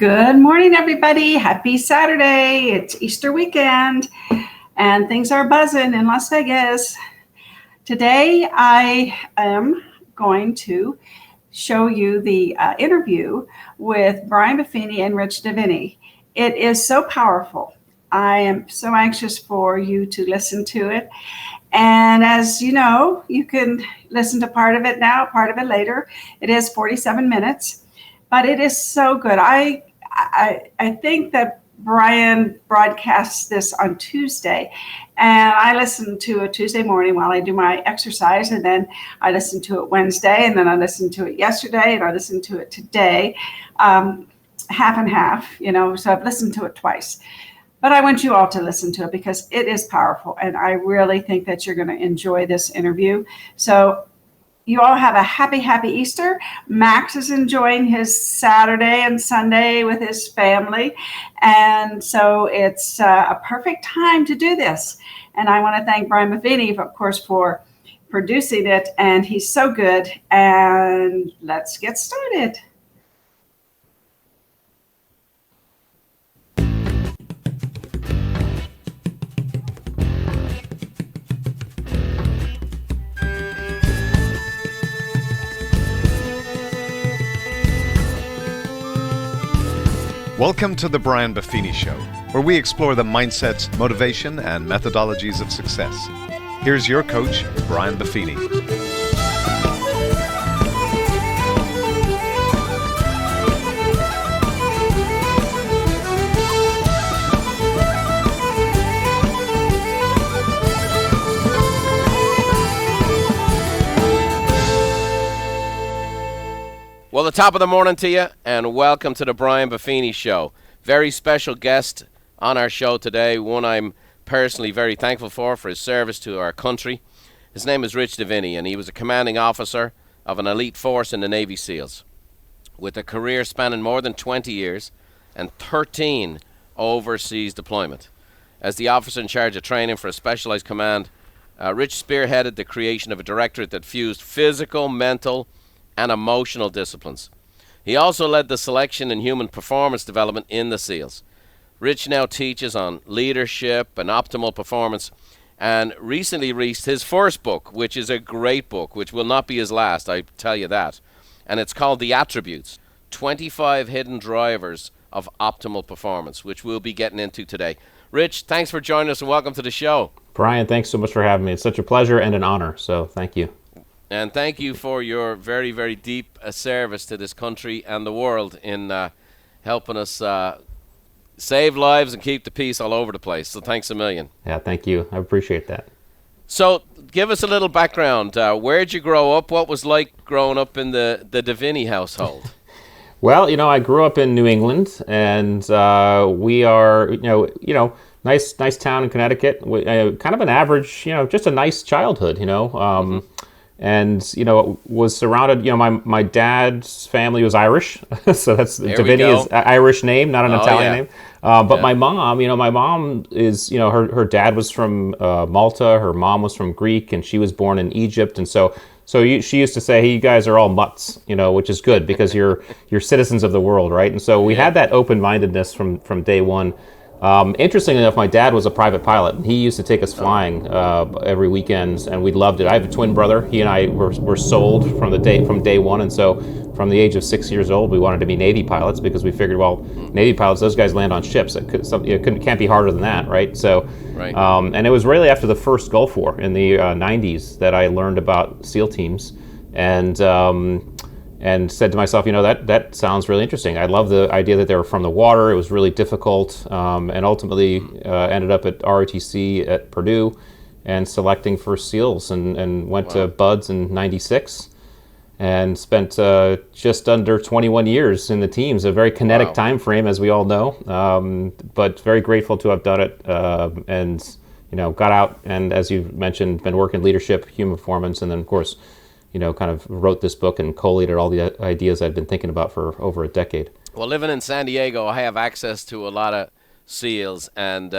Good morning, everybody. Happy Saturday. It's Easter weekend and things are buzzing in Las Vegas. Today, I am going to show you the interview with Brian Buffini and Rich Diviney. It is so powerful. I am so anxious for you to listen to it. And as you know, you can listen to part of it now, part of it later. It is 47 minutes, but it is so good. I think that Brian broadcasts this on Tuesday, and I listen to it Tuesday morning while I do my exercise, and then I listen to it Wednesday, and then I listened to it yesterday, and I listened to it today, half and half, so I've listened to it twice. But I want you all to listen to it because it is powerful, and I really think that you're going to enjoy this interview. So you all have a happy Easter. Max is enjoying his Saturday and Sunday with his family. And so it's a perfect time to do this. And I want to thank Brian Buffini, of course, for producing it. And he's so good. And let's get started. Welcome to the Brian Buffini Show, where we explore the mindsets, motivation, and methodologies of success. Here's your coach, Brian Buffini. Well, the top of the morning to you, and welcome to the Brian Buffini Show. Very special guest on our show today, one I'm personally very thankful for his service to our country. His name is Rich Diviney, and he was a commanding officer of an elite force in the Navy SEALs, with a career spanning more than 20 years and 13 overseas deployment. As the officer in charge of training for a specialized command, Rich spearheaded the creation of a directorate that fused physical, mental, and emotional disciplines. He also led the selection and human performance development in the SEALs. Rich now teaches on leadership and optimal performance, and recently released his first book, which is a great book, which will not be his last, I tell you that. And it's called The Attributes, 25 Hidden Drivers of Optimal Performance, which we'll be getting into today. Rich, thanks for joining us and welcome to the show. Brian, thanks so much for having me. It's such a pleasure and an honor, so thank you. And thank you for your very, very deep service to this country and the world in helping us save lives and keep the peace all over the place. So thanks a million. Yeah, thank you. I appreciate that. So give us a little background. Where'd you grow up? What was like growing up in the Diviney household? Well, I grew up in New England, and we are, nice town in Connecticut. Kind of an average, just a nice childhood, And, was surrounded, my dad's family was Irish. So that's Diviney is an Irish name, not an Italian name. But my mom is, her dad was from Malta, her mom was from Greek, and she was born in Egypt. And so she used to say, hey, you guys are all mutts, which is good because you're citizens of the world, right? And so we had that open-mindedness from day one. Interestingly enough, my dad was a private pilot, and he used to take us flying every weekend, and we loved it. I have a twin brother. He and I were sold from day one, and so from the age of 6 years old, we wanted to be Navy pilots because we figured, well, Navy pilots, those guys land on ships. Can't be harder than that, right? So, right. And it was really after the first Gulf War in the 90s that I learned about SEAL teams, and said to myself, that sounds really interesting. I love the idea that they were from the water. It was really difficult, and ultimately ended up at ROTC at Purdue and selecting for SEALs and went to BUDS in 96 and spent just under 21 years in the teams, a very kinetic time frame, as we all know, but very grateful to have done it, and got out and, as you mentioned, been working leadership, human performance, and then, of course, kind of wrote this book and collated all the ideas I'd been thinking about for over a decade. Well, living in San Diego, I have access to a lot of SEALs, and,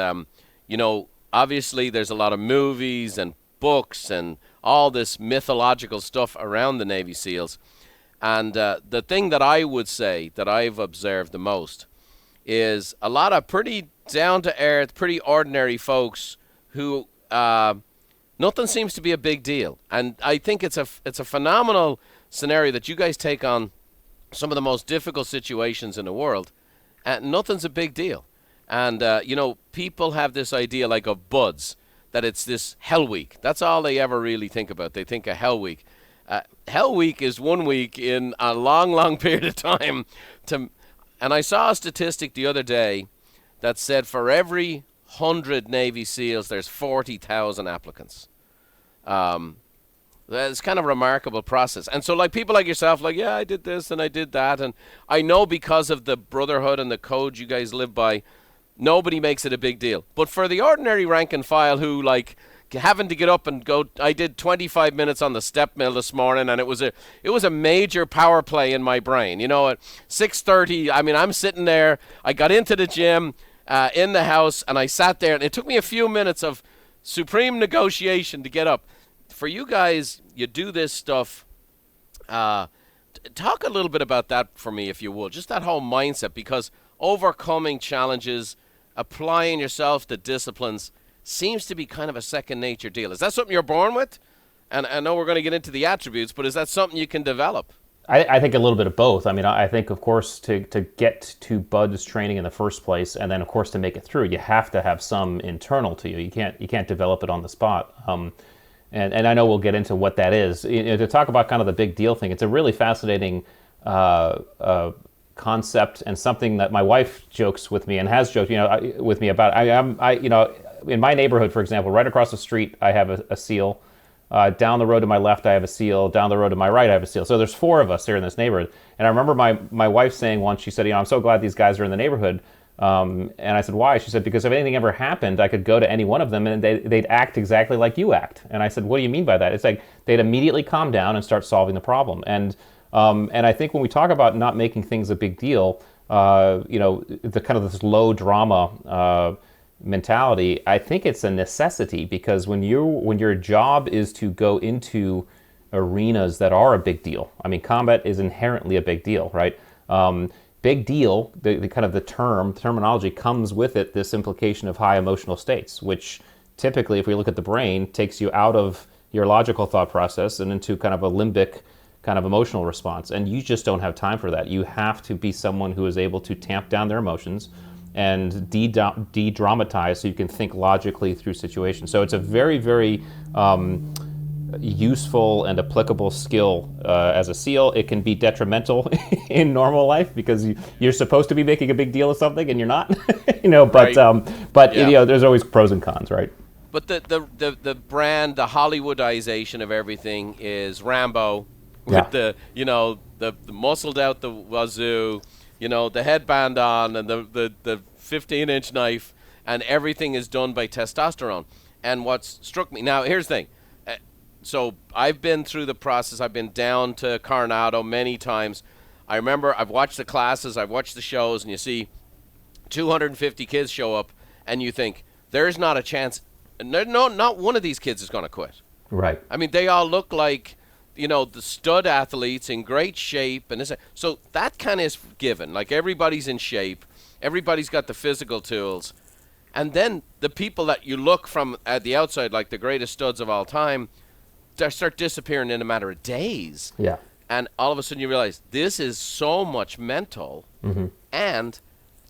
obviously there's a lot of movies and books and all this mythological stuff around the Navy SEALs. And the thing that I would say that I've observed the most is a lot of pretty down-to-earth, pretty ordinary folks who nothing seems to be a big deal. And I think it's a phenomenal scenario that you guys take on some of the most difficult situations in the world, and nothing's a big deal. And, people have this idea like of buds, that it's this hell week. That's all they ever really think about. They think of hell week. Hell week is 1 week in a long, long period of time. And I saw a statistic the other day that said for every 100 Navy SEALs, there's 40,000 applicants. It's kind of a remarkable process. And so, like, people like yourself, like, yeah, I did this and I did that. And I know because of the brotherhood and the code you guys live by, nobody makes it a big deal. But for the ordinary rank and file who, like, having to get up and go, I did 25 minutes on the step mill this morning, and it was a major power play in my brain. At 6:30, I'm sitting there. I got into the gym in the house, and I sat there, and it took me a few minutes of supreme negotiation to get up. For you guys, you do this stuff. Talk a little bit about that for me, if you will. Just that whole mindset, because overcoming challenges, applying yourself to disciplines seems to be kind of a second nature deal. Is that something you're born with? And I know we're going to get into the attributes, but is that something you can develop? I think a little bit of both. I think, of course, to get to BUD/S training in the first place, and then, of course, to make it through, you have to have some internal to you. You can't develop it on the spot. And I know we'll get into what that is. To talk about kind of the big deal thing, it's a really fascinating concept, and something that my wife jokes with me and has joked, with me about. In my neighborhood, for example, right across the street, I have a SEAL. Down the road to my left, I have a SEAL. Down the road to my right, I have a SEAL. So there's 4 of us here in this neighborhood. And I remember my wife saying once, she said, I'm so glad these guys are in the neighborhood. And I said, why? She said, because if anything ever happened, I could go to any one of them and they'd act exactly like you act. And I said, what do you mean by that? It's like they'd immediately calm down and start solving the problem. And I think when we talk about not making things a big deal, the kind of this low drama mentality, I think it's a necessity, because when your job is to go into arenas that are a big deal, combat is inherently a big deal, right? Big deal, the kind of the terminology comes with it this implication of high emotional states, which typically, if we look at the brain, takes you out of your logical thought process and into kind of a limbic kind of emotional response. And you just don't have time for that. You have to be someone who is able to tamp down their emotions and de-dramatize so you can think logically through situations. So it's a very, very useful and applicable skill as a SEAL. It can be detrimental in normal life because you're supposed to be making a big deal of something and you're not, but right. There's always pros and cons, right? But the brand, the Hollywoodization of everything is Rambo with the muscled out the wazoo, the headband on and the 15-inch knife, and everything is done by testosterone. And what's struck me, now here's the thing. So I've been through the process. I've been down to Coronado many times. I remember I've watched the classes, I've watched the shows, and you see 250 kids show up, and you think, there's not a chance. No, not one of these kids is going to quit. Right. They all look like, the stud athletes in great shape. And so that kind of is given. Like, everybody's in shape. Everybody's got the physical tools. And then the people that you look from at the outside, like the greatest studs of all time, they start disappearing in a matter of days. Yeah. And all of a sudden you realize this is so much mental, and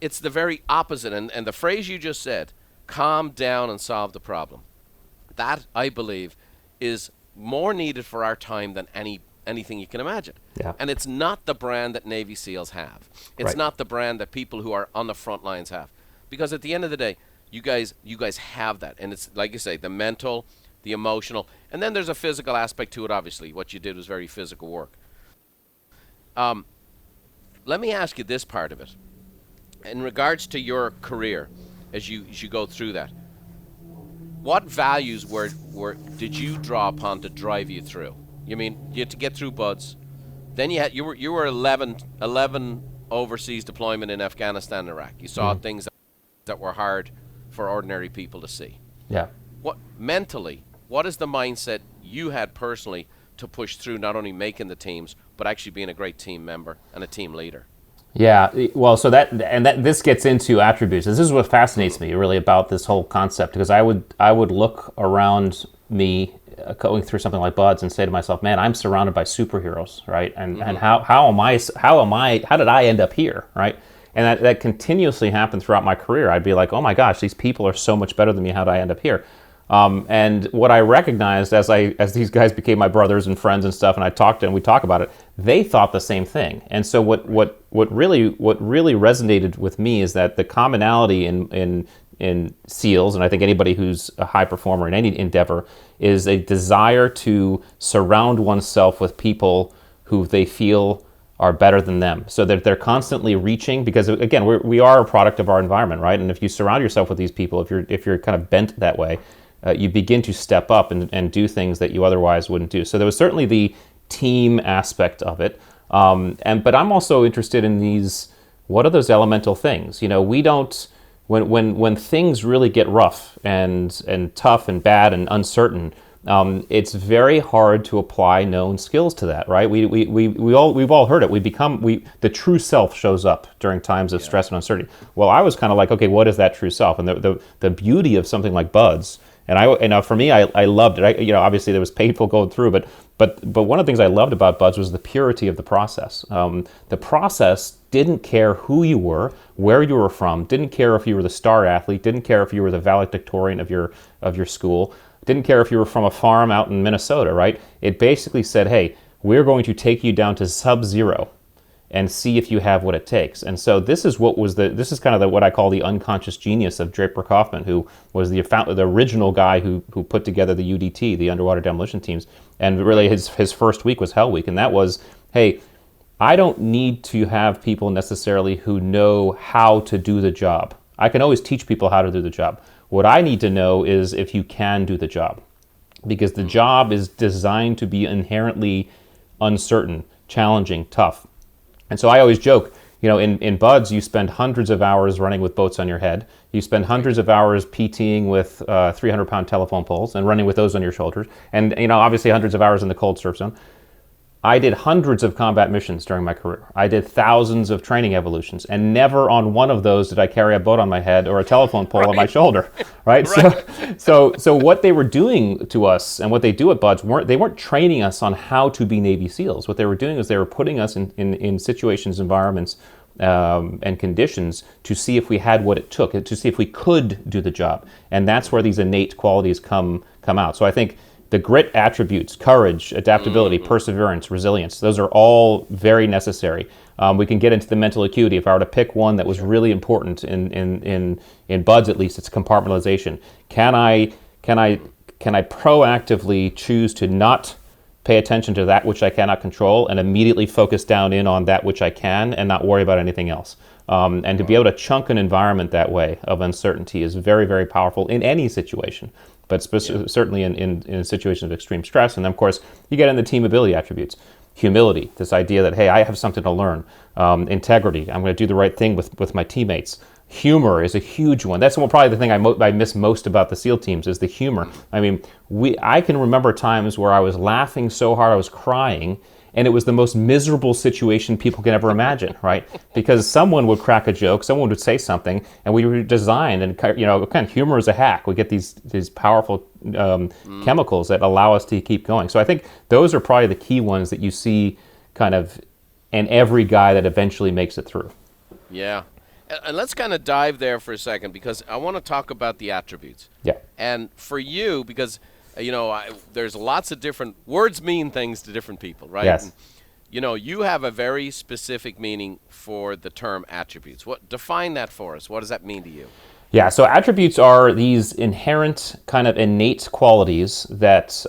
it's the very opposite. And the phrase you just said, calm down and solve the problem, that, I believe, is more needed for our time than anything you can imagine. Yeah. And it's not the brand that Navy SEALs have. It's not the brand that people who are on the front lines have. Because at the end of the day, you guys have that. And it's, like you say, the mental, the emotional, and then there's a physical aspect to it, obviously. What you did was very physical work. Let me ask you this part of it. In regards to your career, as you go through that, what values did you draw upon to drive you through? You had to get through BUD/S, then you were 11 overseas deployment in Afghanistan and Iraq. You saw things that were hard for ordinary people to see. Yeah. What mentally, what is the mindset you had personally to push through not only making the teams, but actually being a great team member and a team leader? Yeah, well, so this gets into attributes. This is what fascinates me really about this whole concept, because I would look around me going through something like Buds and say to myself, man, I'm surrounded by superheroes, right? And how did I end up here, right? And that continuously happened throughout my career. I'd be like, oh my gosh, these people are so much better than me. How did I end up here? And what I recognized as these guys became my brothers and friends and stuff, and we talk about it, they thought the same thing. And so what really resonated with me is that the commonality in SEALs, and I think anybody who's a high performer in any endeavor, is a desire to surround oneself with people who they feel are better than them, so that they're constantly reaching, because again, we are a product of our environment, right? And if you surround yourself with these people, if you're kind of bent that way, you begin to step up and do things that you otherwise wouldn't do. So there was certainly the team aspect of it, but I'm also interested in these. What are those elemental things? We don't. When things really get rough and tough and bad and uncertain, it's very hard to apply known skills to that, right? We've all heard it. The true self shows up during times of stress and uncertainty. Well, I was kind of like, okay, what is that true self? And the beauty of something like Buds, and for me, I loved it. Obviously there was painful going through, but one of the things I loved about Buds was the purity of the process. The process didn't care who you were, where you were from, didn't care if you were the star athlete, didn't care if you were the valedictorian of your school, didn't care if you were from a farm out in Minnesota, right? It basically said, hey, we're going to take you down to sub-zero and see if you have what it takes. And so this is kind of what I call the unconscious genius of Draper Kaufman, who was the original guy who put together the UDT, the underwater demolition teams. And really his first week was Hell Week. And that was, hey, I don't need to have people necessarily who know how to do the job. I can always teach people how to do the job. What I need to know is if you can do the job, because the job is designed to be inherently uncertain, challenging, tough. And so I always joke, in Buds, you spend hundreds of hours running with boats on your head. You spend hundreds of hours PTing with 300-pound telephone poles and running with those on your shoulders. And, obviously hundreds of hours in the cold surf zone. I did hundreds of combat missions during my career. I did thousands of training evolutions, and never on one of those did I carry a boat on my head or a telephone pole on my shoulder, right? So what they were doing to us, and what they do at Buds, they weren't training us on how to be Navy SEALs. What they were doing is they were putting us in situations, environments, and conditions to see if we had what it took, to see if we could do the job. And that's where these innate qualities come out. So I think the grit attributes, courage, adaptability, perseverance, resilience, those are all very necessary. We can get into the mental acuity. If I were to pick one that was really important in Buds, at least, it's compartmentalization. Can I proactively choose to not pay attention to that which I cannot control and immediately focus down in on that which I can and not worry about anything else? And to be able to chunk an environment that way of uncertainty is very, very powerful in any situation, but certainly in situations of extreme stress. And then, of course, you get in the team ability attributes. Humility, this idea that, hey, I have something to learn. Integrity, I'm going to do the right thing with my teammates. Humor is a huge one. That's probably the thing I miss most about the SEAL teams is the humor. I mean, I can remember times where I was laughing so hard I was crying, and it was the most miserable situation people can ever imagine, right? Because someone would crack a joke, someone would say something, and we were designed, and kind of humor is a hack. We get these powerful chemicals that allow us to keep going. So I think those are probably the key ones that you see kind of in every guy that eventually makes it through. Yeah. And let's kind of dive there for a second, because I want to talk about the attributes. Yeah. And for you, because there's lots of different words mean things to different people, right? Yes. And, you have a very specific meaning for the term attributes. Define that for us. What does that mean to you? Yeah, so attributes are these inherent kind of innate qualities that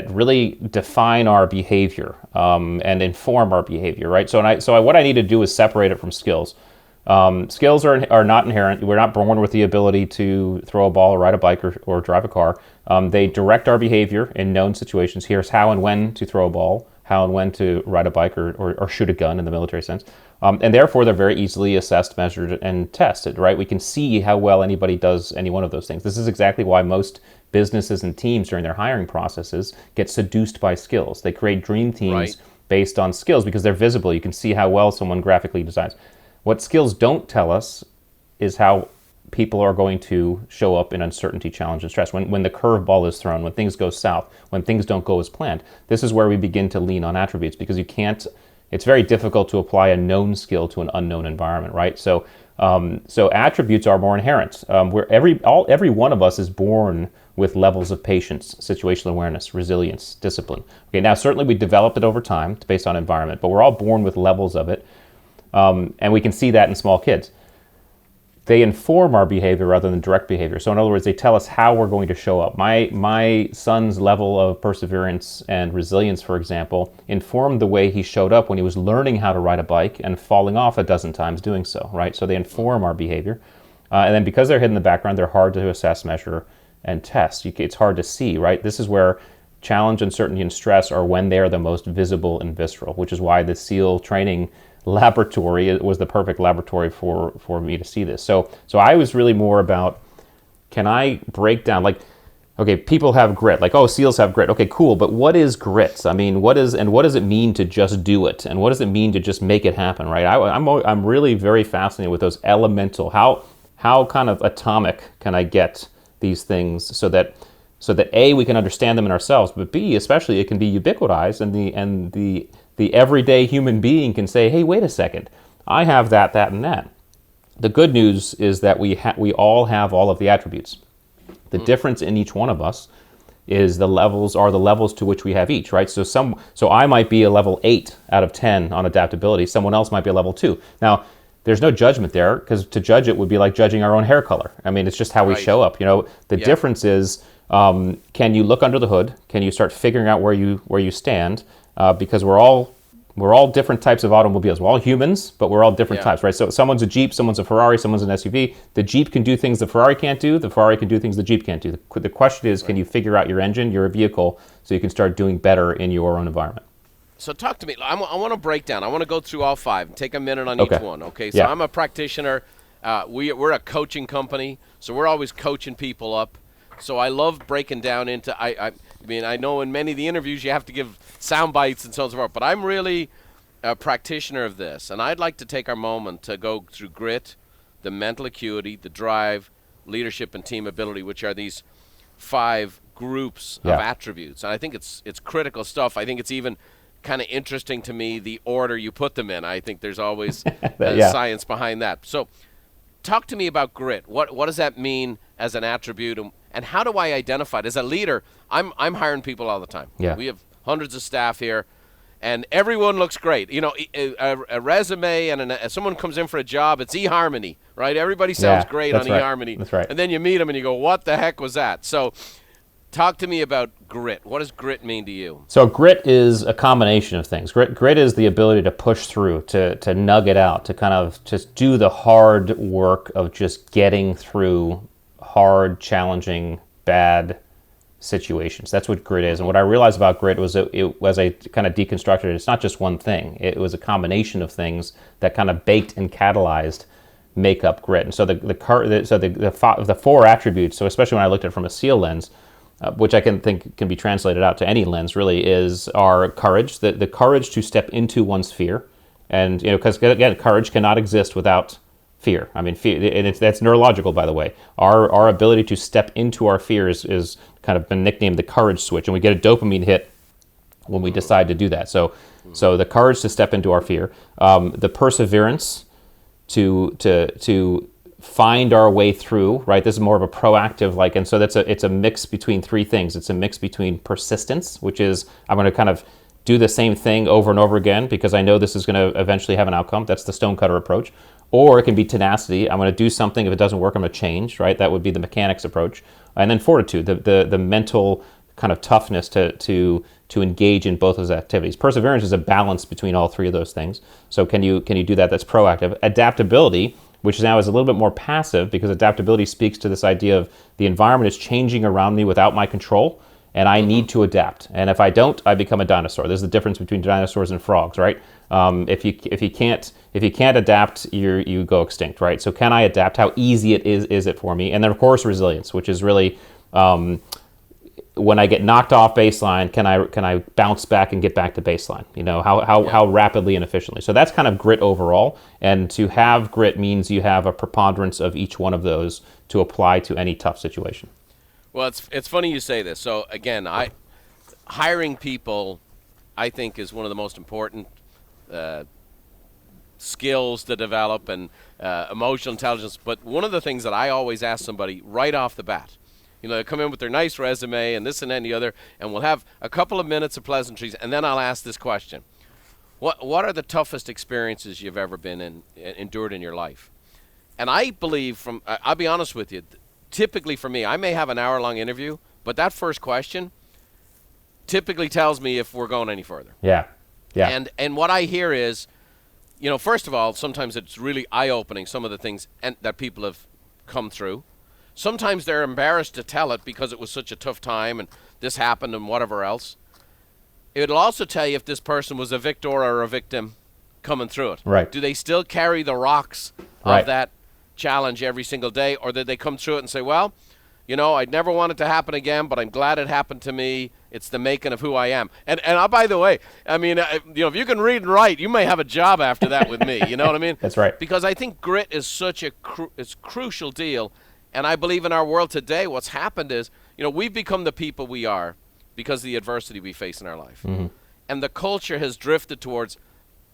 really define our behavior and inform our behavior, right? So what I need to do is separate it from skills. Skills are not inherent. We're not born with the ability to throw a ball or ride a bike or drive a car. They direct our behavior in known situations. Here's how and when to throw a ball, how and when to ride a bike or shoot a gun in the military sense. And therefore, they're very easily assessed, measured, and tested, right? We can see how well anybody does any one of those things. This is exactly why most businesses and teams during their hiring processes get seduced by skills. They create dream teams based on skills because they're visible. You can see how well someone graphically designs. What skills don't tell us is how people are going to show up in uncertainty, challenge, and stress. When the curveball is thrown, when things go south, when things don't go as planned, this is where we begin to lean on attributes because it's very difficult to apply a known skill to an unknown environment, right? So attributes are more inherent. Every one of us is born with levels of patience, situational awareness, resilience, discipline. Okay, now certainly we developed it over time based on environment, but we're all born with levels of it, and we can see that in small kids. They inform our behavior rather than direct behavior. So in other words, they tell us how we're going to show up. My son's level of perseverance and resilience, for example, informed the way he showed up when he was learning how to ride a bike and falling off a dozen times doing so, right? So they inform our behavior. And then because they're hidden in the background, they're hard to assess, measure, and test. It's hard to see, right? This is where challenge, uncertainty, and stress are when they are the most visible and visceral, which is why the SEAL training laboratory was the perfect laboratory for me to see this. So I was really more about, can I break down, like, okay, people have grit, like, oh, SEALs have grit. Okay, cool, but what is grit? I mean, what does it mean to just do it? And what does it mean to just make it happen, right? I'm really very fascinated with those elemental, how kind of atomic can I get these things so that A, we can understand them in ourselves, but B, especially, it can be ubiquitized, and the everyday human being can say, hey, wait a second, I have that, and that. The good news is that we all have all of the attributes. The difference in each one of us is the levels to which we have each, right? So I might be a level 8 out of 10 on adaptability. Someone else might be a level 2. Now, there's no judgment there, because to judge it would be like judging our own hair color. I mean, it's just how we show up. The difference is, can you look under the hood? Can you start figuring out where you stand? Because we're all different types of automobiles. We're all humans, but we're all different types, right? So someone's a Jeep, someone's a Ferrari, someone's an SUV. The Jeep can do things the Ferrari can't do. The Ferrari can do things the Jeep can't do. The question is, can you figure out your engine, your vehicle, so you can start doing better in your own environment? So talk to me. I want to break down. I want to go through all 5 and take a minute on each one, okay? So I'm a practitioner. We're a coaching company, so we're always coaching people up. So I love breaking down into, I mean, I know in many of the interviews you have to give sound bites and so on and so forth, but I'm really a practitioner of this, and I'd like to take our moment to go through grit, the mental acuity, the drive, leadership, and team ability, which are these 5 groups of attributes. And I think it's critical stuff. I think it's even kind of interesting to me the order you put them in. I think there's always science behind that. So talk to me about grit. What does that mean as an attribute, and how do I identify it? As a leader, I'm hiring people all the time. Yeah. We have hundreds of staff here, and everyone looks great. A resume and someone comes in for a job, it's eHarmony, right? Everybody sounds great on eHarmony. That's right. And then you meet them and you go, what the heck was that? So talk to me about grit. What does grit mean to you? So grit is a combination of things. Grit is the ability to push through, to nug it out, to kind of just do the hard work of just getting through hard, challenging, bad situations. That's what grit is. And what I realized about grit was as I kind of deconstructed it, it's not just one thing. It was a combination of things that kind of baked and catalyzed make up grit. And so the 4 attributes, so especially when I looked at it from a SEAL lens, which I can be translated out to any lens really, is our courage, the courage to step into one's fear. And, because again, courage cannot exist without fear. I mean, fear, and that's neurological, by the way. Our ability to step into our fears is kind of been nicknamed the courage switch, and we get a dopamine hit when we decide to do that. So the courage to step into our fear, the perseverance to find our way through, right? This is more of a proactive, and so it's a mix between 3 things. It's a mix between persistence, which is I'm going to kind of do the same thing over and over again because I know this is going to eventually have an outcome. That's the stonecutter approach. Or it can be tenacity. I'm going to do something. If it doesn't work, I'm going to change, right? That would be the mechanics approach. And then fortitude, the mental kind of toughness to engage in both of those activities. Perseverance is a balance between all 3 of those things. So can you do that? That's proactive. Adaptability, which now is a little bit more passive, because adaptability speaks to this idea of the environment is changing around me without my control, and I need to adapt. And if I don't, I become a dinosaur. There's the difference between dinosaurs and frogs, right? If you can't adapt, you go extinct, right? So can I adapt? How easy is it for me? And then of course resilience, which is really when I get knocked off baseline, can I bounce back and get back to baseline? How rapidly and efficiently. So that's kind of grit overall. And to have grit means you have a preponderance of each one of those to apply to any tough situation. Well, it's funny you say this. So again, hiring people, I think, is one of the most important skills to develop, and emotional intelligence. But one of the things that I always ask somebody right off the bat, they come in with their nice resume and this and that and the other, and we'll have a couple of minutes of pleasantries, and then I'll ask this question. What are the toughest experiences you've ever endured in your life? And I believe I'll be honest with you, typically for me, I may have an hour-long interview, but that first question typically tells me if we're going any further. Yeah. Yeah. And what I hear is, first of all, sometimes it's really eye-opening, some of the things that people have come through. Sometimes they're embarrassed to tell it because it was such a tough time and this happened and whatever else. It'll also tell you if this person was a victor or a victim coming through it. Right. Do they still carry the rocks of that challenge every single day, or did they come through it and say, well, I'd never want it to happen again, but I'm glad it happened to me. It's the making of who I am. And by the way, I mean, if you can read and write, you may have a job after that with me. You know what I mean? That's right. Because I think grit is such a crucial deal. And I believe in our world today, what's happened is, we've become the people we are because of the adversity we face in our life. Mm-hmm. And the culture has drifted towards,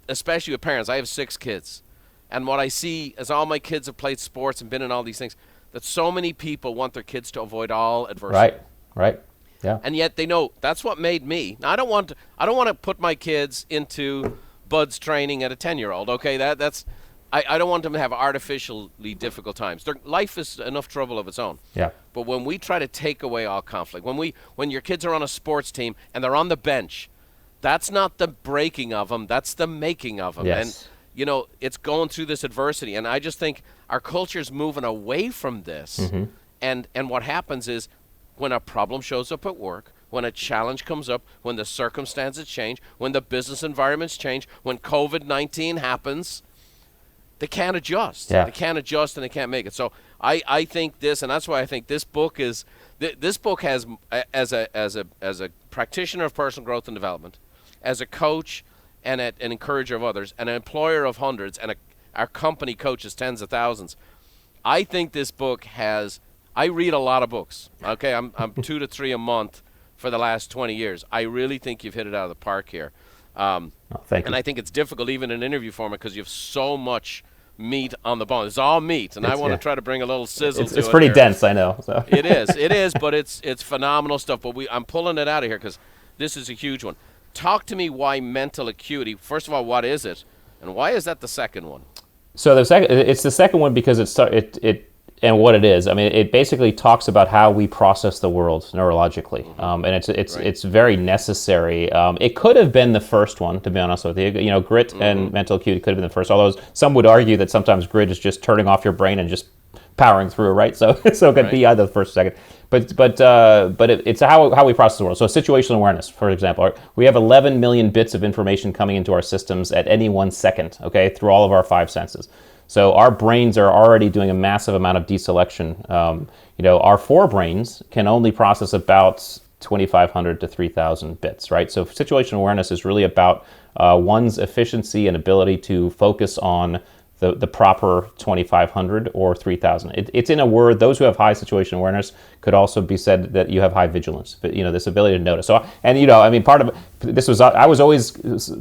especially with parents. I have 6 kids. And what I see as all my kids have played sports and been in all these things, that so many people want their kids to avoid all adversity. Right. Yeah. And yet they know that's what made me. Now I don't want to put my kids into Bud's training at a 10-year-old. Okay, I don't want them to have artificially difficult times. Their life is enough trouble of its own. Yeah. But when we try to take away all conflict, when your kids are on a sports team and they're on the bench, that's not the breaking of them, that's the making of them. Yes. And it's going through this adversity, and I just think our culture's moving away from this. Mm-hmm. And what happens is when a problem shows up at work, when a challenge comes up, when the circumstances change, when the business environments change, when COVID-19 happens, they can't adjust. Yeah. They can't adjust and they can't make it. So I think this, and that's why I think this book is, this book has, as a practitioner of personal growth and development, as a coach and an encourager of others, an employer of hundreds, and our company coaches tens of thousands, I think this book has, I read a lot of books. Okay, I'm 2 to 3 a month for the last 20 years. I really think you've hit it out of the park here. Thank you. And I think it's difficult even in interview format because you have so much meat on the bone. It's all meat, and I want to try to bring a little sizzle to it. It's pretty here. dense, I know. So. It is, but it's phenomenal stuff. But I'm pulling it out of here because this is a huge one. Talk to me why mental acuity. First of all, what is it, and why is that the second one? So it's the second one because it and what it is. I mean, it basically talks about how we process the world neurologically, and it's very necessary. It could have been the first one, to be honest with you. Grit and mental acuity could have been the first. Although some would argue that sometimes grit is just turning off your brain and just powering through, right? So it could be either the first or second. But it's how we process the world. So situational awareness, for example, we have 11 million bits of information coming into our systems at any 1 second, okay, through all of our 5 senses. So our brains are already doing a massive amount of deselection. Our forebrains can only process about 2,500 to 3,000 bits, right? So situational awareness is really about one's efficiency and ability to focus on the proper 2,500 or 3,000. It's in a word, those who have high situational awareness could also be said that you have high vigilance, but this ability to notice. So, and part of this was, I was always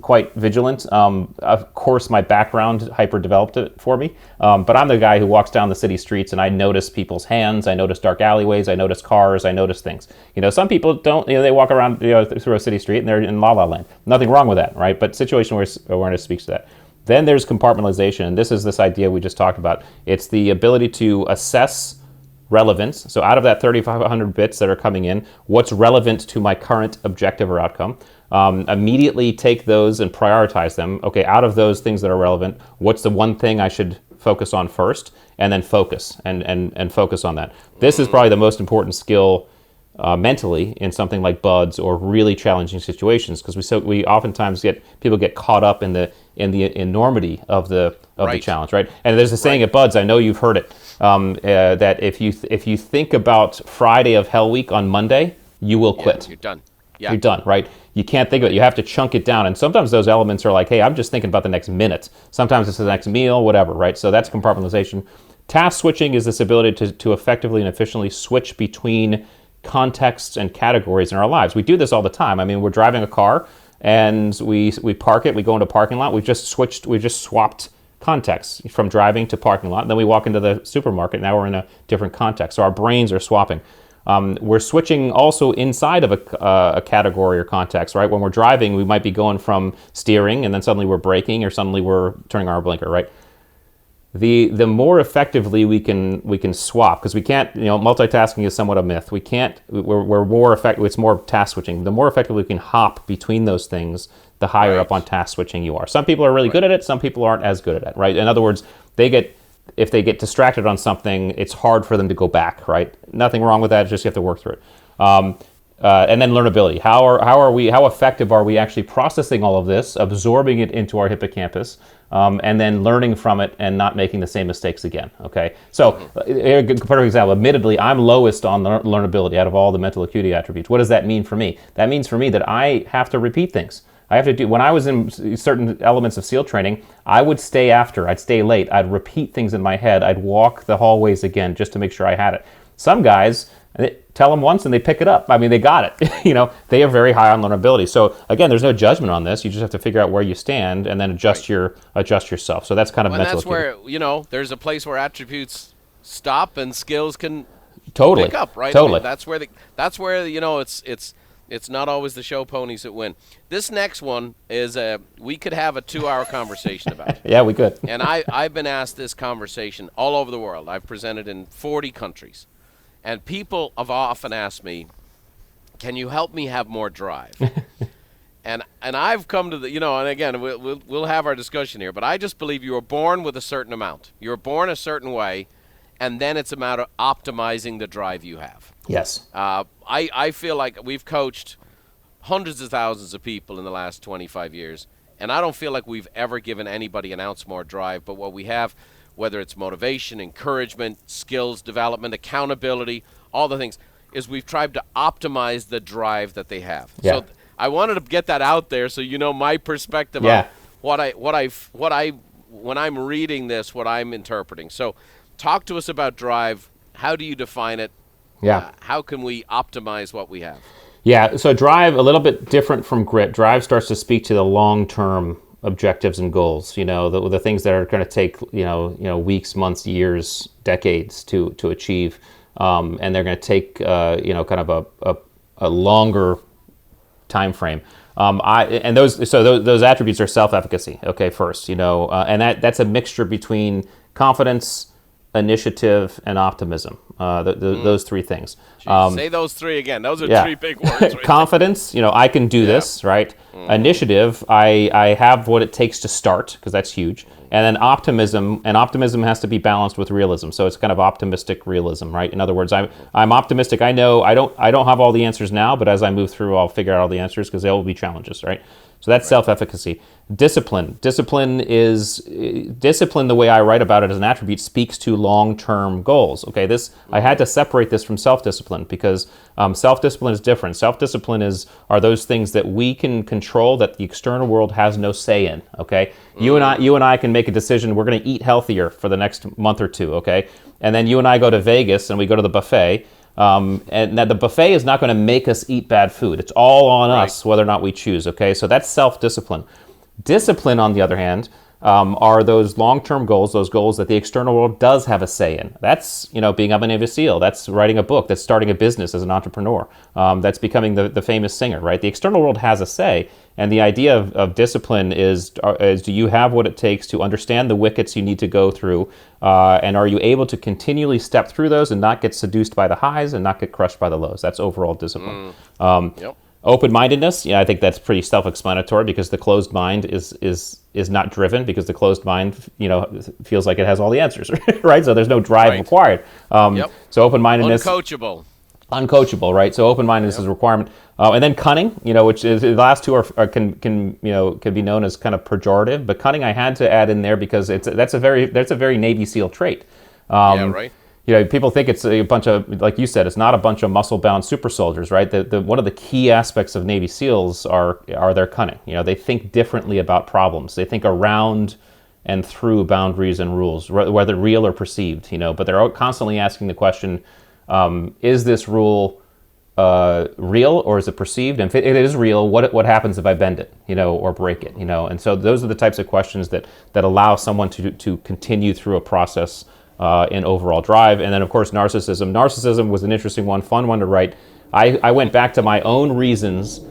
quite vigilant. Of course, my background hyper-developed it for me, but I'm the guy who walks down the city streets and I notice people's hands, I notice dark alleyways, I notice cars, I notice things. Some people don't, they walk around through a city street and they're in la-la land. Nothing wrong with that, right? But situational awareness speaks to that. Then there's compartmentalization, and this idea we just talked about. It's the ability to assess relevance. So out of that 3,500 bits that are coming in, what's relevant to my current objective or outcome? Immediately take those and prioritize them. Okay, out of those things that are relevant, what's the one thing I should focus on first? And then focus, and focus on that. This is probably the most important skill mentally in something like BUDS or really challenging situations, because we oftentimes people get caught up in the enormity of the challenge, right? And there's a saying at BUDS, I know you've heard it, that if you think about Friday of Hell Week on Monday, you will quit. You're done. Yeah. You're done, right? You can't think of it. You have to chunk it down. And sometimes those elements are like, hey, I'm just thinking about the next minute. Sometimes it's the next meal, whatever, right? So that's compartmentalization. Task switching is this ability to effectively and efficiently switch between contexts and categories in our lives. We do this all the time. I mean, we're driving a car and we park it. We go into a parking lot. We've just swapped contexts from driving to parking lot. And then we walk into the supermarket. Now we're in a different context. So our brains are swapping. We're switching also inside of a category or context, right? When we're driving, we might be going from steering and then suddenly we're braking or suddenly we're turning our blinker, right? The more effectively we can swap, because we can't, multitasking is somewhat a myth. We're more effective. It's more task switching. The more effectively we can hop between those things, the higher up on task switching you are. Some people are really good at it. Some people aren't as good at it, right? In other words, if they get distracted on something, it's hard for them to go back, right? Nothing wrong with that, just you have to work through it. And then learnability. How effective are we actually processing all of this, absorbing it into our hippocampus, and then learning from it and not making the same mistakes again, okay? So, a perfect example, admittedly, I'm lowest on learnability out of all the mental acuity attributes. What does that mean for me? That means for me that I have to repeat things. When I was in certain elements of SEAL training, I would stay after, I'd stay late, I'd repeat things in my head, I'd walk the hallways again just to make sure I had it. Some guys, tell them once and they pick it up. I mean, they got it. They are very high on learnability. So again, there's no judgment on this. You just have to figure out where you stand and then adjust yourself. So that's kind of mental acuity. That's where, there's a place where attributes stop and skills can totally pick up, right? Totally. I mean, that's where it's not always the show ponies that win. This next one is we could have a 2-hour conversation about it. Yeah, we could. And I've been asked this conversation all over the world. I've presented in 40 countries. And people have often asked me, can you help me have more drive? and I've come to and again, we'll have our discussion here, but I just believe you were born with a certain amount. You were born a certain way, and then it's a matter of optimizing the drive you have. Yes. I feel like we've coached hundreds of thousands of people in the last 25 years, and I don't feel like we've ever given anybody an ounce more drive, but what we have, whether it's motivation, encouragement, skills development, accountability, all the things, is we've tried to optimize the drive that they have. Yeah. So I wanted to get that out there so you know my perspective on what I when I'm reading this, what I'm interpreting. So talk to us about drive. How do you define it? Yeah. How can we optimize what we have? Yeah, so drive, a little bit different from grit. Drive starts to speak to the long-term objectives and goals, the things that are going to take, weeks, months, years, decades to achieve. And they're going to take, kind of a longer time frame. Those attributes are self-efficacy, okay, first, and that's a mixture between confidence, initiative, and optimism. Those three things. Say those three again. Those are three big words. Right? Confidence, I can do this, right? Initiative, I have what it takes to start, because that's huge. And then optimism has to be balanced with realism. So it's kind of optimistic realism, right? In other words, I'm optimistic. I know I don't have all the answers now, but as I move through, I'll figure out all the answers because there will be challenges, right? So that's self-efficacy. Discipline. Discipline, the way I write about it as an attribute, speaks to long-term goals. Okay, I had to separate this from self-discipline because self-discipline is different. Self-discipline are those things that we can control that the external world has no say in. Okay, you and I can make a decision. We're going to eat healthier for the next month or two. Okay, and then you and I go to Vegas and we go to the buffet. And now the buffet is not going to make us eat bad food. It's all on us whether or not we choose, okay? So that's self-discipline. Discipline, on the other hand, are those long-term goals, those goals that the external world does have a say in. That's, being a Navy SEAL. That's writing a book. That's starting a business as an entrepreneur. That's becoming the famous singer, right? The external world has a say. And the idea of discipline is do you have what it takes to understand the wickets you need to go through, and are you able to continually step through those and not get seduced by the highs and not get crushed by the lows? That's overall discipline. Open-mindedness, I think that's pretty self-explanatory because the closed mind is not driven because the closed mind, feels like it has all the answers, right? So there's no drive required. So open-mindedness. Uncoachable, right? So open-mindedness is a requirement. And then cunning, which is the last two can be known as kind of pejorative, but cunning I had to add in there because that's a very Navy SEAL trait. people think it's a bunch of, like you said, it's not a bunch of muscle-bound super soldiers, right? One of the key aspects of Navy SEALs are their cunning. They think differently about problems. They think around and through boundaries and rules, whether real or perceived. But they're constantly asking the question: is this rule real or is it perceived? And if it is real, what happens if I bend it, or break it, And so those are the types of questions that allow someone to continue through a process in overall drive. And then, of course, narcissism. Narcissism was an interesting one, fun one to write. I went back to my own reasons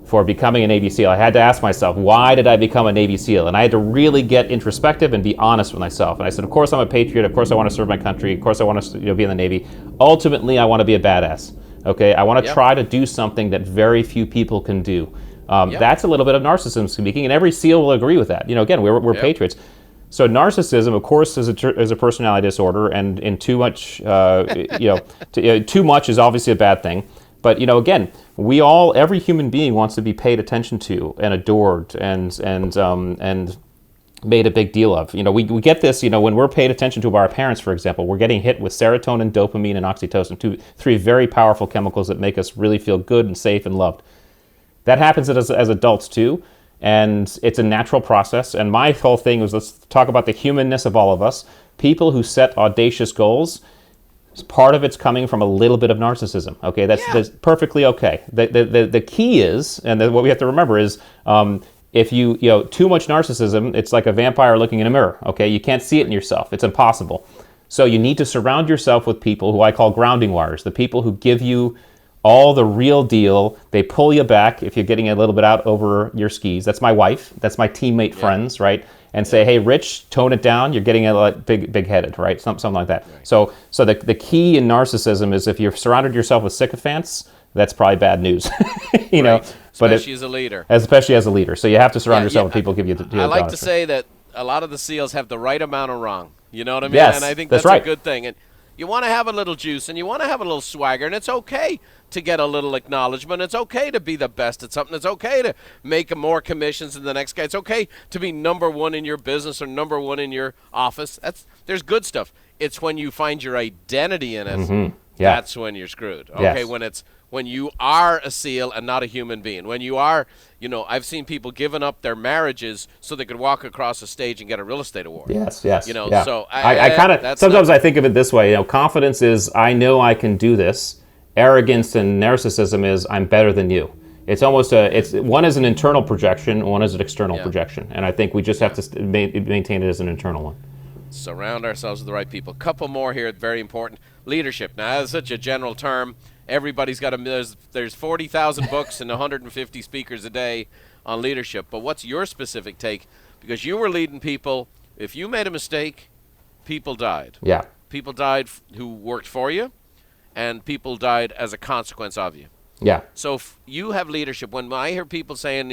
for becoming a Navy SEAL. I had to ask myself, why did I become a Navy SEAL? And I had to really get introspective and be honest with myself. And I said, of course I'm a patriot. Of course I want to serve my country. Of course I want to be in the Navy. Ultimately, I want to be a badass. Okay, I want to try to do something that very few people can do. That's a little bit of narcissism speaking, and every SEAL will agree with that. Again, we're patriots. So narcissism, of course, is a personality disorder, and in too much, too much is obviously a bad thing. But again, every human being wants to be paid attention to and adored and made a big deal of. We get this, when we're paid attention to by our parents, for example, we're getting hit with serotonin, dopamine, and oxytocin, three very powerful chemicals that make us really feel good and safe and loved. That happens as adults too, and it's a natural process. And my whole thing was, let's talk about the humanness of all of us. People who set audacious goals, part of it's coming from a little bit of narcissism. Okay, that's perfectly okay. The key is, and what we have to remember is, if you too much narcissism, it's like a vampire looking in a mirror. Okay, you can't see it in yourself. It's impossible. So you need to surround yourself with people who I call grounding wires, the people who give you all the real deal. They pull you back if you're getting a little bit out over your skis. That's my wife. That's my teammate friends, right? And say, hey, Rich, tone it down. You're getting a big-headed, right? Something like that. Right. So the key in narcissism is if you've surrounded yourself with sycophants, that's probably bad news. Especially as a leader. Especially as a leader. So you have to surround yourself with people who give you the I like to say that a lot of the SEALs have the right amount of wrong. You know what I mean? Yes, and I think that's a good thing. And you want to have a little juice and you want to have a little swagger, and it's okay to get a little acknowledgement. It's okay to be the best at something. It's okay to make more commissions than the next guy. It's okay to be number one in your business or number one in your office. There's good stuff. It's when you find your identity in it, that's when you're screwed. Okay, yes. When you are a SEAL and not a human being. When you are, I've seen people giving up their marriages so they could walk across a stage and get a real estate award. Yes. So I kind of, sometimes I think of it this way, confidence is, I know I can do this. Arrogance and narcissism is, I'm better than you. It's almost one is an internal projection, one is an external projection. And I think we just have to maintain it as an internal one. Surround ourselves with the right people. Couple more here, very important. Leadership. Now, that's such a general term. Everybody's got there's 40,000 books and 150 speakers a day on leadership. But what's your specific take? Because you were leading people. If you made a mistake, people died. Yeah. People died who worked for you, and people died as a consequence of you. Yeah. So if you have leadership, when I hear people saying,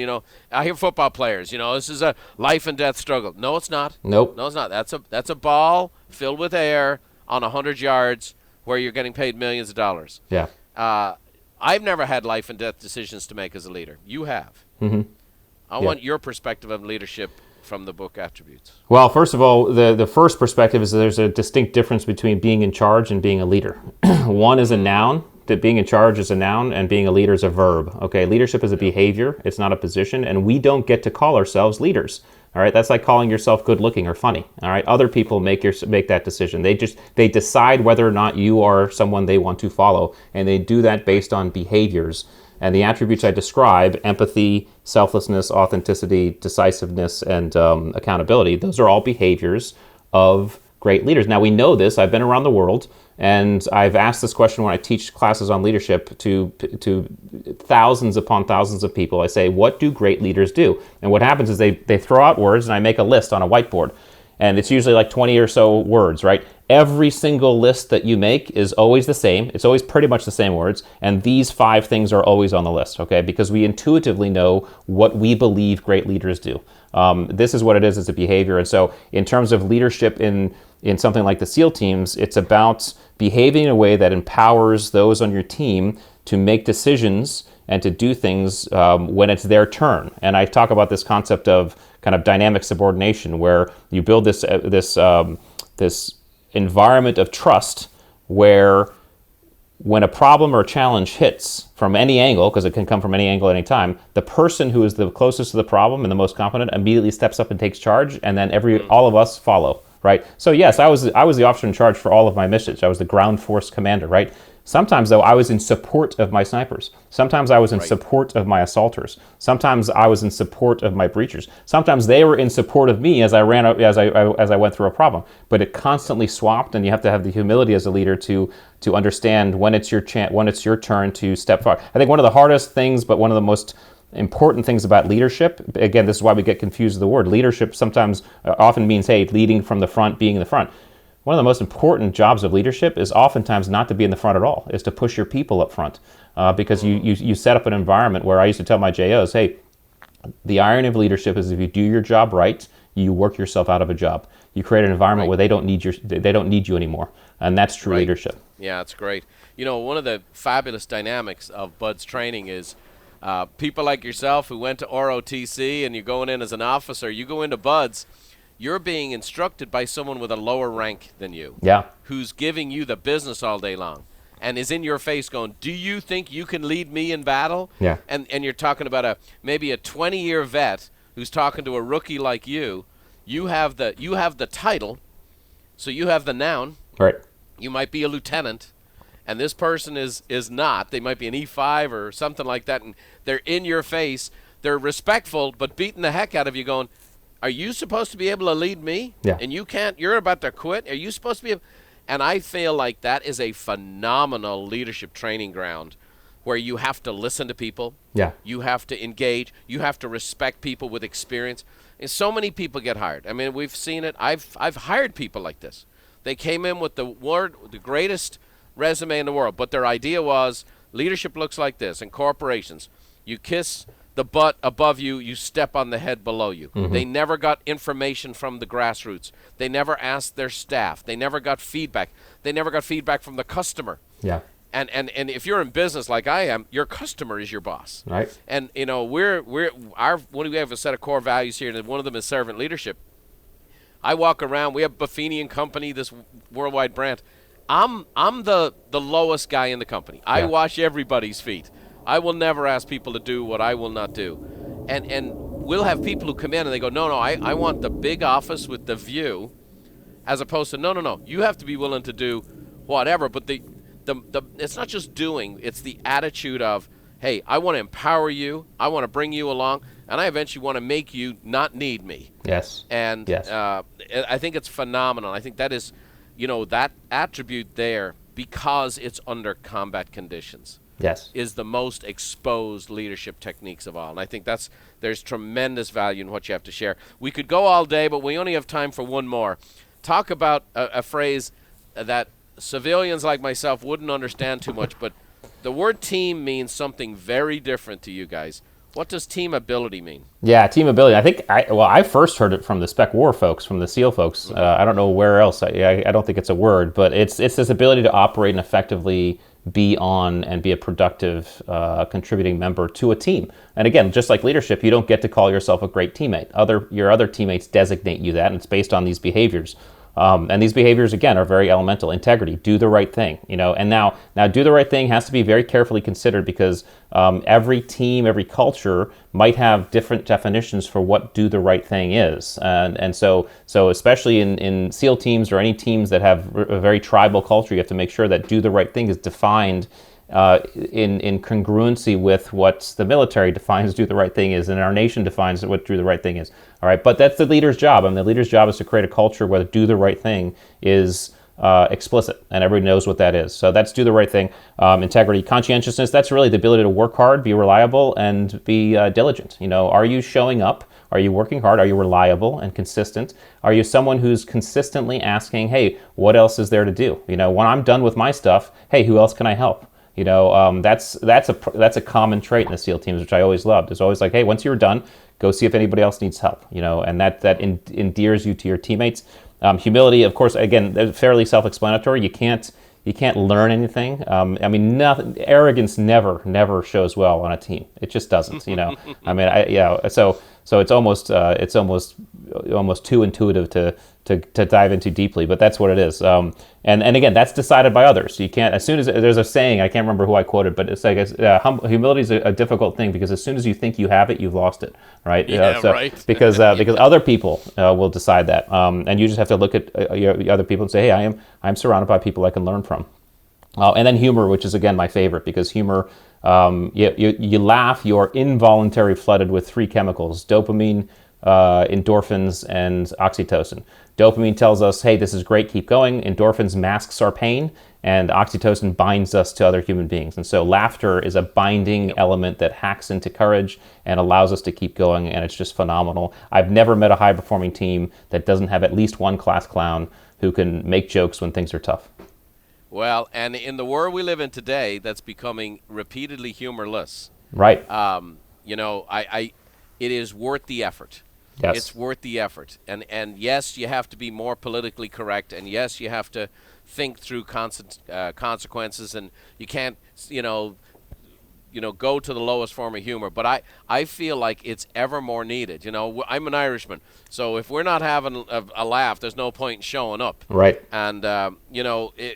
I hear football players, this is a life and death struggle. No, it's not. Nope. No, it's not. That's a ball filled with air on 100 yards where you're getting paid millions of dollars. Yeah. I've never had life and death decisions to make as a leader. You have. Mm-hmm. I want your perspective of leadership from the book Attributes. Well, first of all, the first perspective is that there's a distinct difference between being in charge and being a leader. One is a noun, that being in charge is a noun, and being a leader is a verb. Okay, leadership is a behavior, it's not a position, and we don't get to call ourselves leaders. All right, that's like calling yourself good looking or funny. All right, other people make that decision. They decide whether or not you are someone they want to follow, and they do that based on behaviors. And the attributes I describe, empathy, selflessness, authenticity, decisiveness, and accountability, those are all behaviors of great leaders. Now, we know this. I've been around the world, and I've asked this question when I teach classes on leadership to thousands upon thousands of people. I say, what do great leaders do? And what happens is they throw out words, and I make a list on a whiteboard. And it's usually like 20 or so words, right? Every single list that you make is always the same. It's always pretty much the same words. And these 5 things are always on the list, okay? Because we intuitively know what we believe great leaders do. This is what it is. It's a behavior. And so in terms of leadership in something like the SEAL teams, it's about behaving in a way that empowers those on your team to make decisions and to do things when it's their turn. And I talk about this concept of kind of dynamic subordination, where you build this environment of trust where when a problem or a challenge hits from any angle, because it can come from any angle at any time, the person who is the closest to the problem and the most competent immediately steps up and takes charge, and then all of us follow, right? So yes, I was the officer in charge for all of my missions. I was the ground force commander, right? Sometimes, though, I was in support of my snipers. Sometimes I was in support of my assaulters. Sometimes I was in support of my breachers. Sometimes they were in support of me as I went through a problem. But it constantly swapped, and you have to have the humility as a leader to understand when it's your turn to step forward. I think one of the hardest things, but one of the most important things about leadership, again, this is why we get confused with the word. Leadership sometimes often means, hey, leading from the front, being in the front. One of the most important jobs of leadership is oftentimes not to be in the front at all, is to push your people up front. Because you set up an environment where I used to tell my JOs, hey, the irony of leadership is if you do your job right, you work yourself out of a job. You create an environment where they don't need you anymore. And that's true leadership. Yeah, that's great. You know, one of the fabulous dynamics of Bud's training is people like yourself who went to ROTC and you're going in as an officer, you go into Bud's, you're being instructed by someone with a lower rank than you. Yeah. Who's giving you the business all day long and is in your face going, do you think you can lead me in battle? Yeah. And you're talking about maybe a 20-year vet who's talking to a rookie like you. You have the title, so you have the noun. Right. You might be a lieutenant, and this person is not. They might be an E5 or something like that, and they're in your face. They're respectful, but beating the heck out of you going, are you supposed to be able to lead me? Yeah. And you can't, you're about to quit? Are you supposed to be? And I feel like that is a phenomenal leadership training ground where you have to listen to people. Yeah. You have to engage. You have to respect people with experience. And so many people get hired. I mean, we've seen it. I've hired people like this. They came in with the greatest resume in the world, but their idea was leadership looks like this in corporations. You kiss the butt above you, you step on the head below you. Mm-hmm. They never got information from the grassroots. They never asked their staff. They never got feedback. They never got feedback from the customer. Yeah. And if you're in business like I am, your customer is your boss. Right. And you know, we have a set of core values here, and one of them is servant leadership. I walk around, we have Diviney and Company, this worldwide brand. I'm the lowest guy in the company. I wash everybody's feet. I will never ask people to do what I will not do. And we'll have people who come in and they go, no, I want the big office with the view, as opposed to, no, you have to be willing to do whatever. But the it's not just doing, it's the attitude of, hey, I want to empower you, I want to bring you along, and I eventually want to make you not need me. Yes. And yes. I think it's phenomenal. I think that is, that attribute there, because it's under combat conditions. Yes. Is the most exposed leadership techniques of all. And I think there's tremendous value in what you have to share. We could go all day, but we only have time for one more. Talk about a phrase that civilians like myself wouldn't understand too much, but the word team means something very different to you guys. What does team ability mean? Yeah, team ability. I think I first heard it from the Spec War folks, from the SEAL folks. Mm-hmm. I don't know where else. I don't think it's a word, but it's this ability to operate and effectively be on and be a productive contributing member to a team. And again, just like leadership, you don't get to call yourself a great teammate. Your other teammates designate you that, and it's based on these behaviors. And these behaviors, again, are very elemental. Integrity, do the right thing, and now do the right thing has to be very carefully considered, because every team, every culture might have different definitions for what do the right thing is. And so especially in SEAL teams or any teams that have a very tribal culture, you have to make sure that do the right thing is defined in congruency with what the military defines do the right thing is, and our nation defines what do the right thing is. All right, but that's the leader's job. The leader's job is to create a culture where do the right thing is explicit, and everybody knows what that is. So that's do the right thing. Integrity, conscientiousness, that's really the ability to work hard, be reliable, and be diligent. Are you showing up? Are you working hard? Are you reliable and consistent? Are you someone who's consistently asking, hey, what else is there to do? When I'm done with my stuff, hey, who else can I help? That's a common trait in the SEAL teams, which I always loved. It's always like, hey, once you're done, go see if anybody else needs help. And that endears you to your teammates. Humility, of course, again, fairly self-explanatory. You can't learn anything. Nothing. Arrogance never shows well on a team. It just doesn't. So it's almost too intuitive to dive into deeply, but that's what it is. And again, that's decided by others. You can't, as soon as there's a saying, I can't remember who I quoted, but it's like humility is a difficult thing, because as soon as you think you have it, you've lost it, right? Right. Because other people will decide that, and you just have to look at other people and say, hey, I'm surrounded by people I can learn from. And then humor, which is again my favorite, because humor, you laugh, you're involuntarily flooded with three chemicals: dopamine, endorphins, and oxytocin. Dopamine tells us, hey, this is great, keep going. Endorphins masks our pain, and oxytocin binds us to other human beings. And so laughter is a binding element that hacks into courage and allows us to keep going, and it's just phenomenal. I've never met a high-performing team that doesn't have at least one class clown who can make jokes when things are tough. Well, and in the world we live in today, that's becoming repeatedly humorless. Right. It is worth the effort. Yes. It's worth the effort. And yes, you have to be more politically correct, and yes, you have to think through consequences, and you can't, go to the lowest form of humor. But I feel like it's ever more needed. I'm an Irishman, so if we're not having a laugh, there's no point in showing up. Right. And,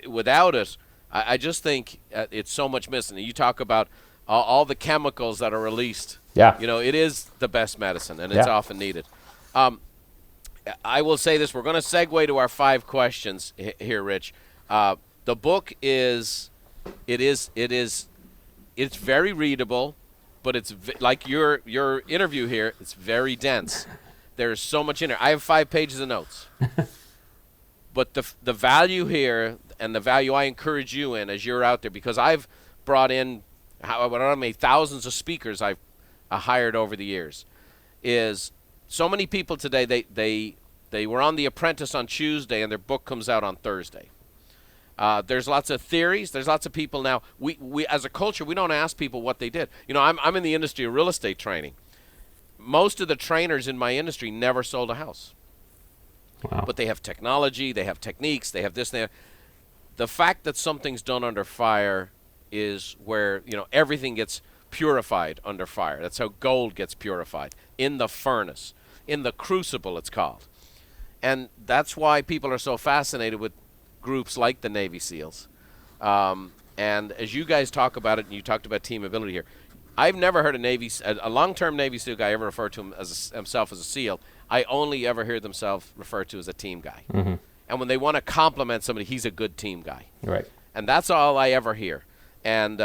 without it, I just think it's so much missing. You talk about all the chemicals that are released. Yeah. It is the best medicine, and it's often needed. I will say this. We're going to segue to our 5 questions here, Rich. The book it's very readable, but it's like your interview here. It's very dense. There's so much in there. I have 5 pages of notes. But the value here, and the value I encourage you in as you're out there, because I've brought in thousands of speakers I've hired over the years, is so many people today, they were on The Apprentice on Tuesday and their book comes out on Thursday. There's lots of theories. There's lots of people now. We as a culture, we don't ask people what they did. I'm in the industry of real estate training. Most of the trainers in my industry never sold a house. Wow. But they have technology, they have techniques, they have this, they have. The fact that something's done under fire is where, everything gets purified under fire. That's how gold gets purified, in the furnace, in the crucible, it's called. And that's why people are so fascinated with groups like the Navy SEALs. And as you guys talk about it, and you talked about team ability here, I've never heard a long-term Navy SEAL guy ever refer to himself as a SEAL. I only ever hear themselves referred to as a team guy. Mm-hmm. And when they want to compliment somebody, he's a good team guy. Right. And that's all I ever hear. And,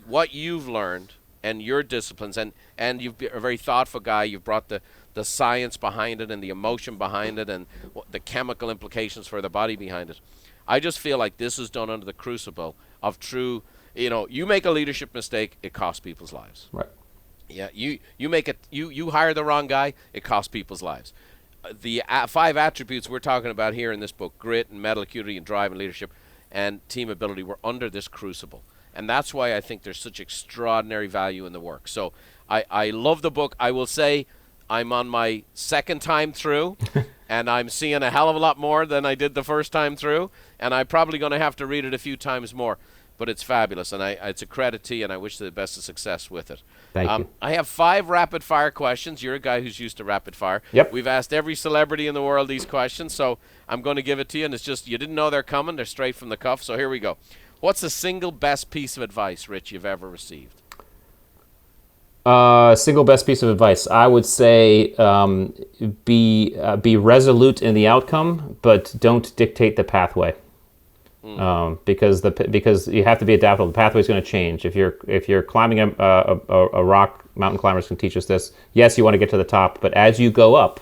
what you've learned and your disciplines, and you've been a very thoughtful guy. You've brought the science behind it and the emotion behind it and the chemical implications for the body behind it. I just feel like this is done under the crucible of true, you make a leadership mistake, it costs people's lives. Right. Yeah, you hire the wrong guy, it costs people's lives. The 5 attributes we're talking about here in this book, grit and mental acuity and drive and leadership and team ability, were under this crucible. And that's why I think there's such extraordinary value in the work. So I love the book. I will say I'm on my 2nd time through, and I'm seeing a hell of a lot more than I did the first time through, and I'm probably going to have to read it a few times more. But it's fabulous, and it's a credit to you, and I wish you the best of success with it. Thank you. I have 5 rapid-fire questions. You're a guy who's used to rapid-fire. Yep. We've asked every celebrity in the world these questions, so I'm going to give it to you, and it's just you didn't know they're coming. They're straight from the cuff, so here we go. What's the single best piece of advice, Rich, you've ever received? Single best piece of advice, I would say, be resolute in the outcome, but don't dictate the pathway. Because you have to be adaptable. The pathway is going to change. If you're climbing a rock, mountain climbers can teach us this. Yes, you want to get to the top, but as you go up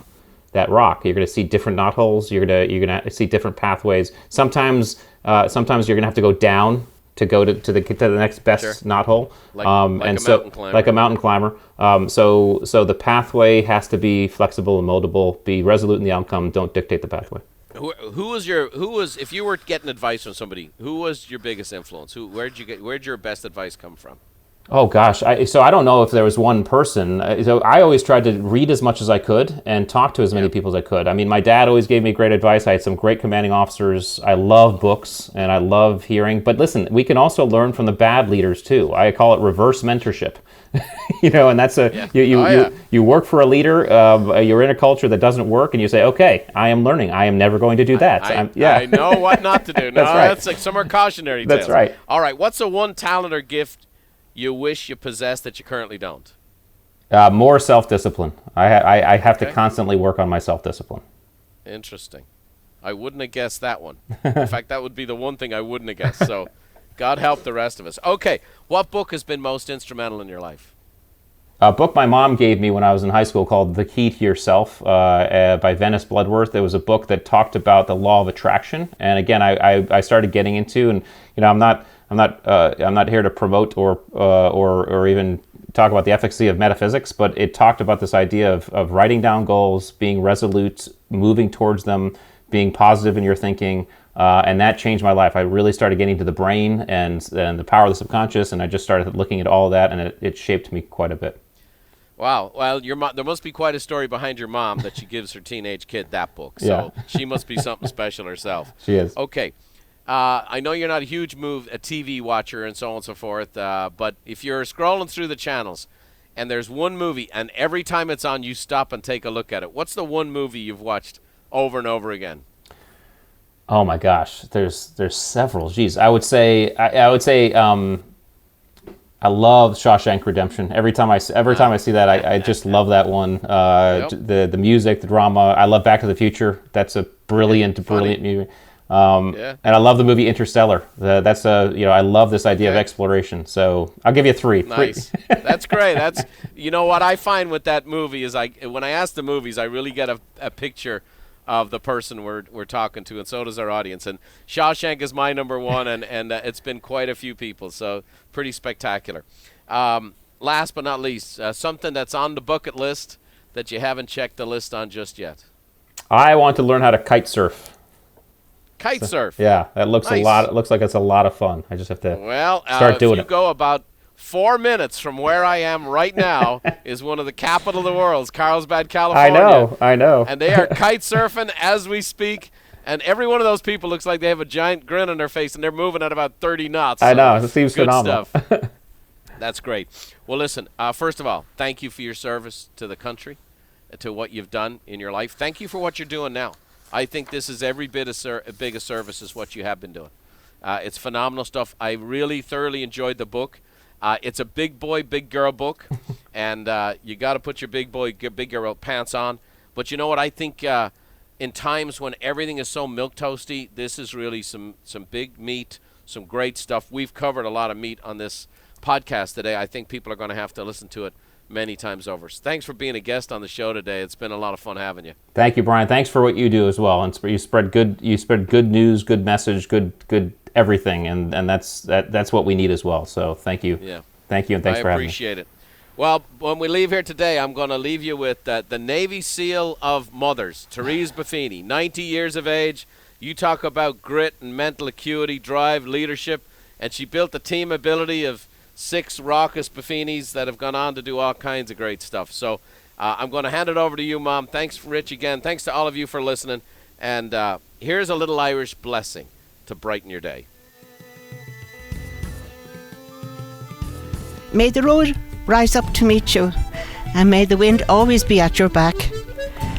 that rock, you're going to see different knotholes. You're going to see different pathways. Sometimes you're going to have to go down to go to the next best knothole. Like a mountain climber. So the pathway has to be flexible and moldable. Be resolute in the outcome. Don't dictate the pathway. Who was if you were getting advice from somebody, who was your biggest influence? Where'd your best advice come from? Oh gosh, so I don't know if there was one person. So I always tried to read as much as I could and talk to as many people as I could. I mean, my dad always gave me great advice. I had some great commanding officers. I love books and I love hearing. But listen, we can also learn from the bad leaders too. I call it reverse mentorship. And that's you work for a leader. You're in a culture that doesn't work, and you say, "Okay, I am learning. I am never going to do that." I know what not to do. No, That's right. That's like some are cautionary tales. That's right. All right, what's the one talent or gift you wish you possessed that you currently don't? More self-discipline. I have to constantly work on my self-discipline. Interesting. I wouldn't have guessed that one. In fact, that would be the one thing I wouldn't have guessed. So God help the rest of us. Okay, what book has been most instrumental in your life? A book my mom gave me when I was in high school called The Key to Yourself by Venice Bloodworth. It was a book that talked about the law of attraction. And again, I started getting into, and I'm not here to promote or even talk about the efficacy of metaphysics, but it talked about this idea of writing down goals, being resolute, moving towards them, being positive in your thinking, and that changed my life. I really started getting to the brain and the power of the subconscious, and I just started looking at all of that, and it shaped me quite a bit. Wow. Well, there must be quite a story behind your mom that she gives her teenage kid that book. So she must be something special herself. She is. Okay. I know you're not a huge a TV watcher and so on and so forth, but if you're scrolling through the channels and there's one movie and every time it's on you stop and take a look at it, what's the one movie you've watched over and over again? Oh my gosh, there's several. Geez, I would say I love Shawshank Redemption. Every time I see that, I just love that one. The music, the drama. I love Back to the Future. That's a brilliant movie. And I love the movie Interstellar. I love this idea of exploration. So I'll give you 3. Nice. That's great. That's what I find with that movie is when I ask the movies, I really get a picture of the person we're talking to, and so does our audience. And Shawshank is my number one, and it's been quite a few people, so pretty spectacular. Last but not least, something that's on the bucket list that you haven't checked the list on just yet. I want to learn how to kite surf. Kite surf. Yeah, that looks nice. It looks like it's a lot of fun. I just have to start doing it. If you go about 4 minutes from where I am right now is one of the capital of the world, Carlsbad, California. I know. And they are kite surfing as we speak. And every one of those people looks like they have a giant grin on their face, and they're moving at about 30 knots. I know. It seems good phenomenal. Stuff. That's great. Well, listen, first of all, thank you for your service to the country, to what you've done in your life. Thank you for what you're doing now. I think this is every bit as big a service as what you have been doing. It's phenomenal stuff. I really thoroughly enjoyed the book. It's a big boy, big girl book, and you got to put your big boy, big girl pants on. But you know what? I think in times when everything is so milquetoasty, this is really some big meat, some great stuff. We've covered a lot of meat on this podcast today. I think people are going to have to listen to it many times over. So thanks for being a guest on the show today. It's been a lot of fun having you. Thank you, Brian. Thanks for what you do as well. And you spread good news, good message, good everything, and that's what we need as well. So thank you. Yeah. Thank you, and thanks for having me. I appreciate it. Well, when we leave here today, I'm going to leave you with the Navy SEAL of mothers, Therese Buffini, 90 years of age. You talk about grit and mental acuity, drive, leadership, and she built the team ability of 6 raucous Buffinis that have gone on to do all kinds of great stuff. So I'm going to hand it over to you, Mom. Thanks, Rich, again. Thanks to all of you for listening. And here's a little Irish blessing to brighten your day. May the road rise up to meet you, and may the wind always be at your back.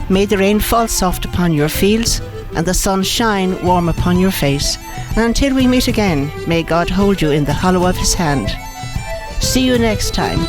May the rain fall soft upon your fields, and the sun shine warm upon your face. And until we meet again, may God hold you in the hollow of his hand. See you next time.